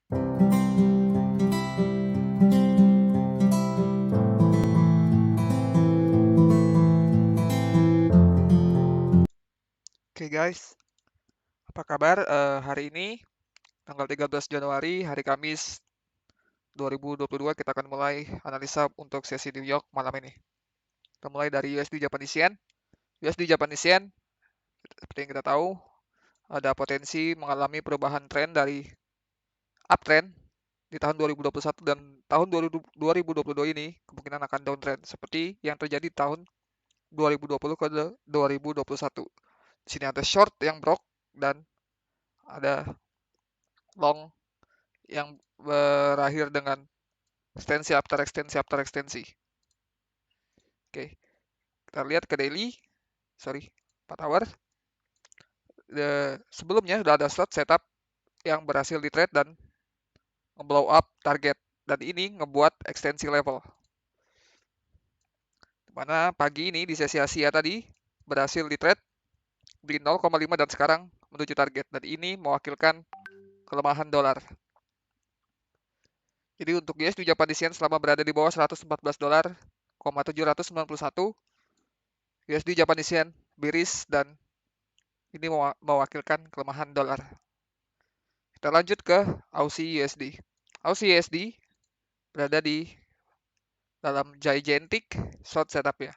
Oke guys, apa kabar? Hari ini tanggal 13 Januari, hari Kamis 2022 kita akan mulai analisa untuk sesi New York malam ini. Kita mulai dari USD Japanese Yen. USD Japanese Yen, seperti yang kita tahu, ada potensi mengalami perubahan tren dari uptrend di tahun 2021 dan tahun 2022 ini kemungkinan akan downtrend seperti yang terjadi tahun 2020 ke 2021. Di sini ada short yang broke dan ada long yang berakhir dengan ekstensi after ekstensi. Oke, kita lihat ke daily, sorry, 4 hour. Sebelumnya sudah ada slot setup yang berhasil di trade dan nge-blow up target. Dan ini ngebuat ekstensi level. Dimana pagi ini di sesi Asia tadi berhasil di trade di 0,5 dan sekarang menuju target. Dan ini mewakilkan kelemahan dolar. Jadi untuk USD Japanese Yen selama berada di bawah 114 dolar, 791 USD Japanese Yen bearish dan ini mewakilkan kelemahan dolar. Kita lanjut ke Aussie USD. Aussie USD berada di dalam gigantic short setup ya.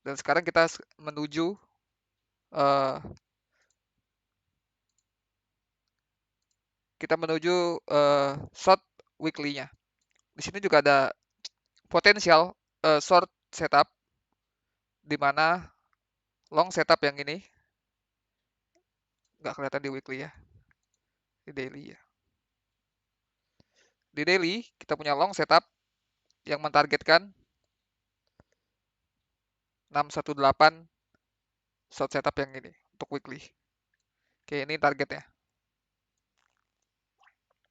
Dan sekarang kita menuju uh, short weekly-nya. Di sini juga ada potensial short setup di mana long setup yang ini nggak kelihatan di weekly ya, di daily ya. Di daily kita punya long setup yang mentargetkan 618 short setup yang ini untuk weekly. Oke, ini targetnya.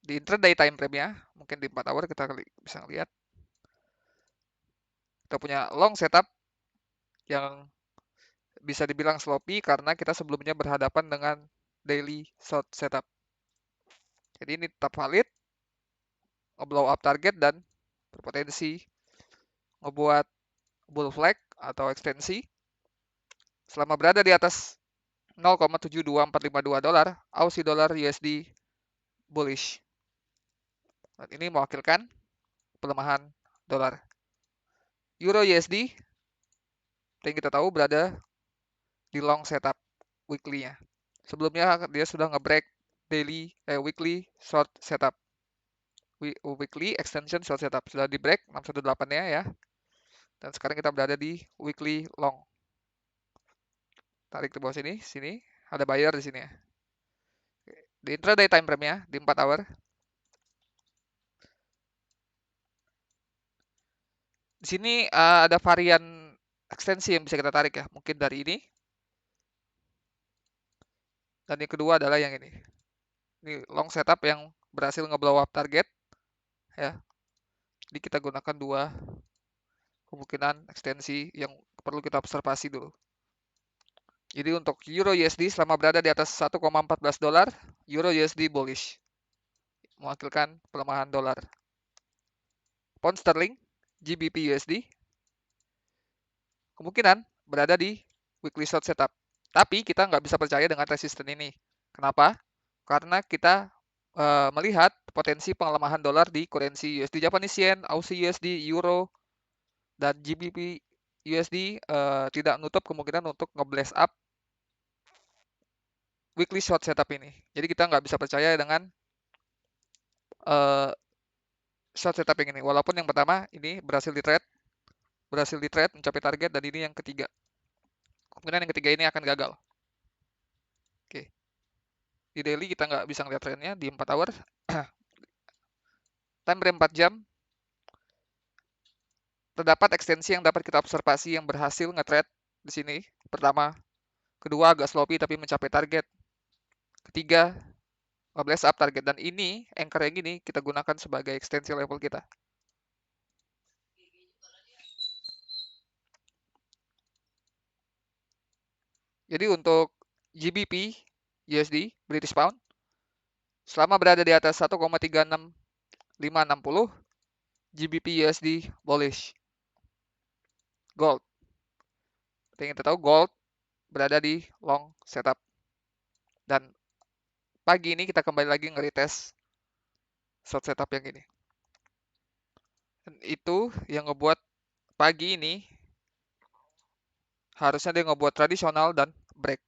Di intraday time frame ya, mungkin di 4 hour kita bisa lihat. Kita punya long setup yang bisa dibilang sloppy karena kita sebelumnya berhadapan dengan daily short setup. Jadi ini tetap valid, nge-blow up target dan berpotensi ngebuat bull flag atau ekstensi. Selama berada di atas 0,72452 dolar, Aussie dollar USD bullish. Dan ini mewakilkan pelemahan dolar. Euro USD yang kita tahu berada di long setup weekly-nya. Sebelumnya dia sudah nge-break weekly short setup. Weekly extension short setup sudah di break 618-nya ya. Dan sekarang kita berada di weekly long. Tarik ke bawah sini ada buyer di sini ya. Di intraday time frame-nya di 4 hour. Di sini ada varian ekstensi yang bisa kita tarik ya, mungkin dari ini. Dan yang kedua adalah yang ini. Ini long setup yang berhasil nge-blow up target ya. Jadi kita gunakan dua kemungkinan ekstensi yang perlu kita observasi dulu. Jadi untuk Euro USD selama berada di atas 1,14 dolar, Euro USD bullish, mewakilkan pelemahan dolar. Pound sterling, GBP USD, kemungkinan berada di weekly short setup. Tapi kita nggak bisa percaya dengan resisten ini. Kenapa? Karena kita melihat potensi pelemahan dolar di kurensi USD Japanese Yen, Aussie USD, Euro, dan GBP USD tidak menutup kemungkinan untuk nge-blast up weekly short setup ini. Jadi kita nggak bisa percaya dengan short setup yang ini. Walaupun yang pertama ini berhasil di trade mencapai target, dan ini yang ketiga. Kemungkinan yang ketiga ini akan gagal. Oke. Di daily kita nggak bisa ngeliat trennya di 4 hour. Time frame 4 jam. Terdapat ekstensi yang dapat kita observasi yang berhasil nge-trade di sini. Pertama, kedua agak sloppy tapi mencapai target. Ketiga, nge-blast up target, dan ini anchor yang ini kita gunakan sebagai ekstensi level kita. Jadi untuk GBP USD British Pound Selama berada di atas 1,36560, GBP USD bullish. Gold. Yang kita tahu gold berada di long setup. Dan pagi ini kita kembali lagi nge-retest short setup yang ini. Dan itu yang ngebuat pagi ini harusnya dia ngebuat tradisional dan break.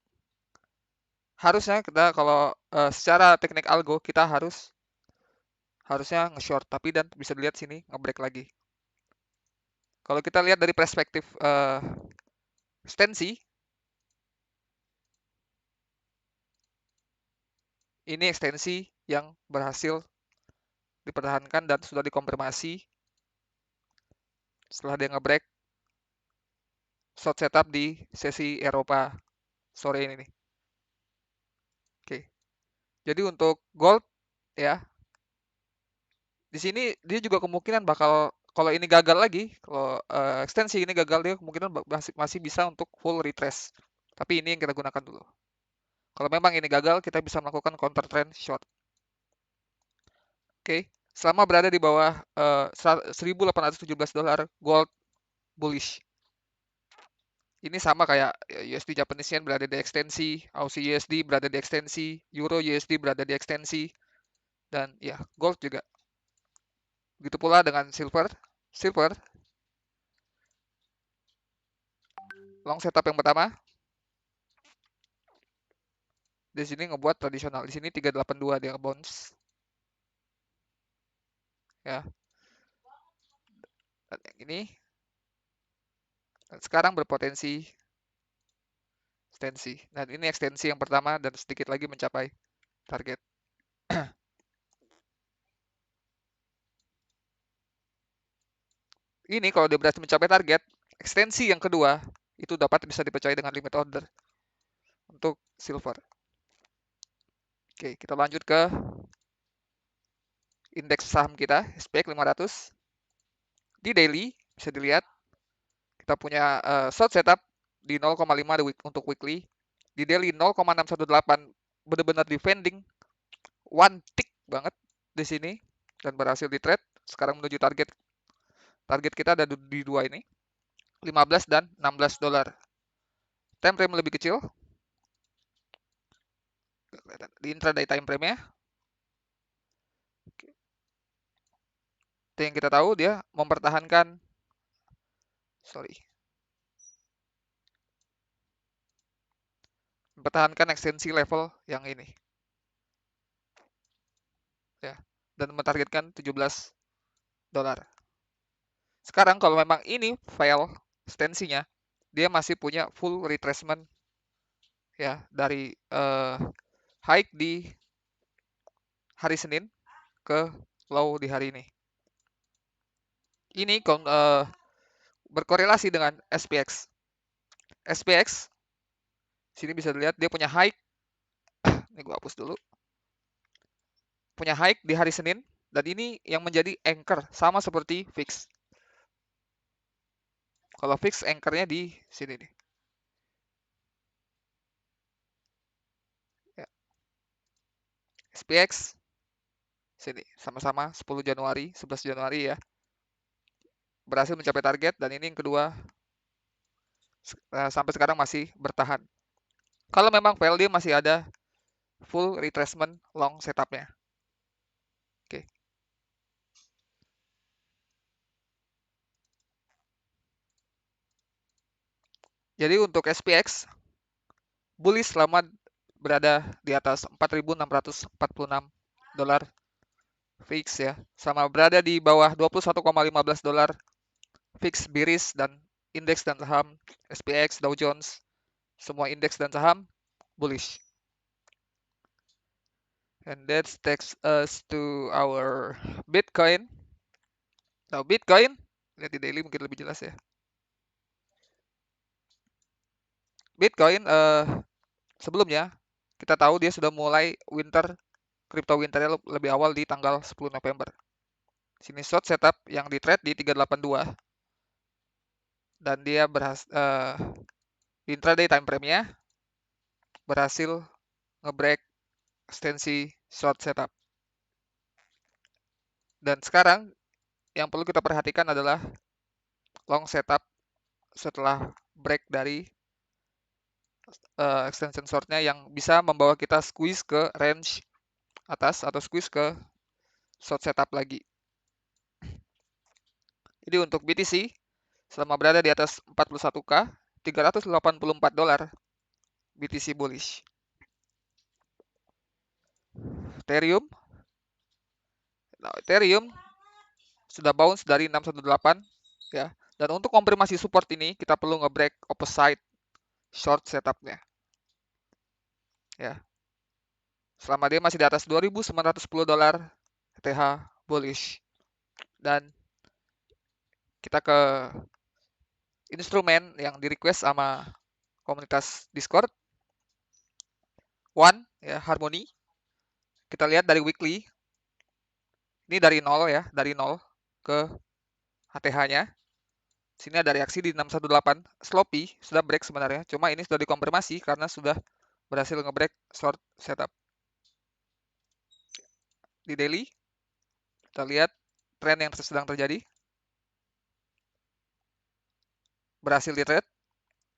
Harusnya kita kalau secara teknik algo kita harusnya nge-short, tapi dan bisa dilihat sini nge-break lagi. Kalau kita lihat dari perspektif ekstensi, ini ekstensi yang berhasil dipertahankan dan sudah dikonfirmasi setelah dia nge-break short setup di sesi Eropa sore ini nih. Oke. Jadi untuk gold ya, di sini dia juga kemungkinan bakal kalau ini gagal lagi, kalau ekstensi ini gagal dia kemungkinan masih bisa untuk full retrace. Tapi ini yang kita gunakan dulu. Kalau memang ini gagal, kita bisa melakukan counter trend short. Oke, selama berada di bawah $1.817, gold bullish. Ini sama kayak USD Japanese Yen berada di ekstensi, Aussie USD berada di ekstensi, Euro USD berada di ekstensi, dan ya gold juga. Begitu pula dengan silver. Silver, long setup yang pertama, di sini ngebuat tradisional. Di sini 382 dia bounce. Ya. Dan yang ini dan sekarang berpotensi ekstensi. Dan ini ekstensi yang pertama dan sedikit lagi mencapai target. Ini kalau dia berhasil mencapai target, ekstensi yang kedua itu dapat bisa dipercaya dengan limit order untuk silver. Oke, kita lanjut ke indeks saham kita, SPX 500. Di daily bisa dilihat kita punya short setup di 0,5 untuk weekly. Di daily 0,618 benar-benar defending one tick banget di sini dan berhasil di trade. Sekarang menuju target. Target kita ada di dua ini, 15 dan $16. Time frame lebih kecil. Di intraday time frame ya. Itu yang kita tahu dia mempertahankan ekstensi level yang ini. Ya, dan mentargetkan $17. Sekarang kalau memang ini fail ekstensinya, dia masih punya full retracement ya dari high di hari Senin ke low di hari ini. Ini berkorelasi dengan SPX. SPX sini bisa dilihat dia punya high. Ini gue hapus dulu. Punya high di hari Senin dan ini yang menjadi anchor sama seperti VIX. Kalau VIX anchornya di sini nih. Ya. SPX sini sama-sama 10 Januari, 11 Januari ya. Berhasil mencapai target dan ini yang kedua sampai sekarang masih bertahan. Kalau memang fail dia masih ada full retracement long setupnya. Oke. Jadi untuk SPX bullish selama berada di atas $4.646 fix ya, sama berada di bawah $21,15 fix bearish dan indeks dan saham SPX, Dow Jones, semua indeks dan saham bullish. And that takes us to our Bitcoin. Now Bitcoin, lihat di daily mungkin lebih jelas ya. Bitcoin sebelumnya kita tahu dia sudah mulai crypto winternya lebih awal di tanggal 10 November. Sini short setup yang di trade di 382 dan dia intraday time frame-nya berhasil ngebreak ekstensi short setup. Dan sekarang yang perlu kita perhatikan adalah long setup setelah break dari extension shortnya yang bisa membawa kita squeeze ke range atas atau squeeze ke short setup lagi. Jadi untuk BTC selama berada di atas 41K, $384 BTC bullish. Ethereum, nah, Ethereum sudah bounce dari 618 ya. Dan untuk konfirmasi support ini kita perlu nge-break opposite short setupnya. Ya. Selama dia masih di atas $2.910 ETH bullish. Dan kita ke instrumen yang di request sama komunitas Discord. One, ya, Harmony. Kita lihat dari weekly. Ini dari 0 ya, dari 0 ke HTH-nya. Sini ada reaksi di 618. Sloppy, sudah break sebenarnya. Cuma ini sudah dikonfirmasi karena sudah berhasil nge-break short setup. Di daily, kita lihat tren yang sedang terjadi. Berhasil di trade,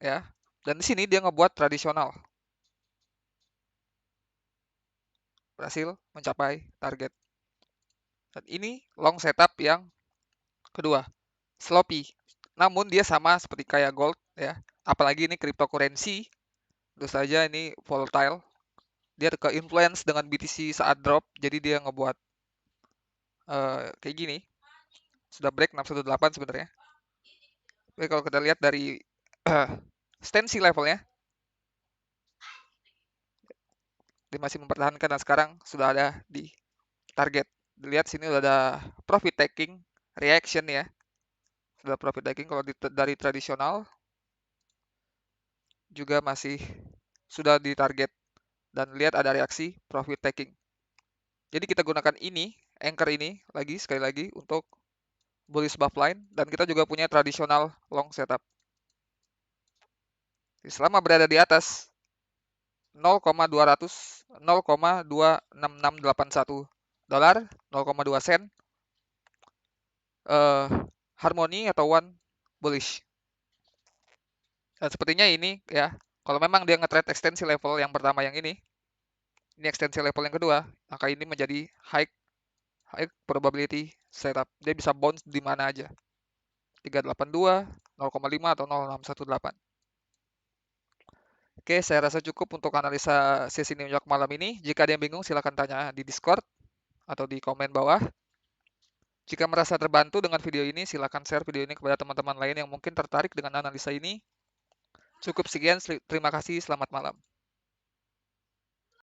ya. Dan di sini dia ngebuat tradisional. Berhasil mencapai target. Dan ini long setup yang kedua. Sloppy. Namun dia sama seperti kayak gold, ya. Apalagi ini cryptocurrency. Tentu saja ini volatile. Dia ke influence dengan BTC saat drop, jadi dia ngebuat kayak gini. Sudah break 618 sebenarnya. Tapi kalau kita lihat dari extensi levelnya, dia masih mempertahankan dan sekarang sudah ada di target. Dilihat sini sudah ada profit taking reaction ya. Sudah profit taking kalau dari tradisional juga masih sudah di target. Dan lihat ada reaksi profit taking. Jadi kita gunakan ini, anchor ini sekali lagi untuk bullish buffline dan kita juga punya tradisional long setup. Selama berada di atas 0,26681 dolar, 0,2 sen, Harmony atau One bullish. Dan sepertinya ini ya, kalau memang dia nge-trade ekstensi level yang pertama yang ini ekstensi level yang kedua, maka ini menjadi high probability setup. Dia bisa bounce di mana aja. 382, 0,5 atau 0618. Oke, saya rasa cukup untuk analisa sesi New York malam ini. Jika ada yang bingung, silakan tanya di Discord atau di komen bawah. Jika merasa terbantu dengan video ini, silakan share video ini kepada teman-teman lain yang mungkin tertarik dengan analisa ini. Cukup sekian, terima kasih, selamat malam.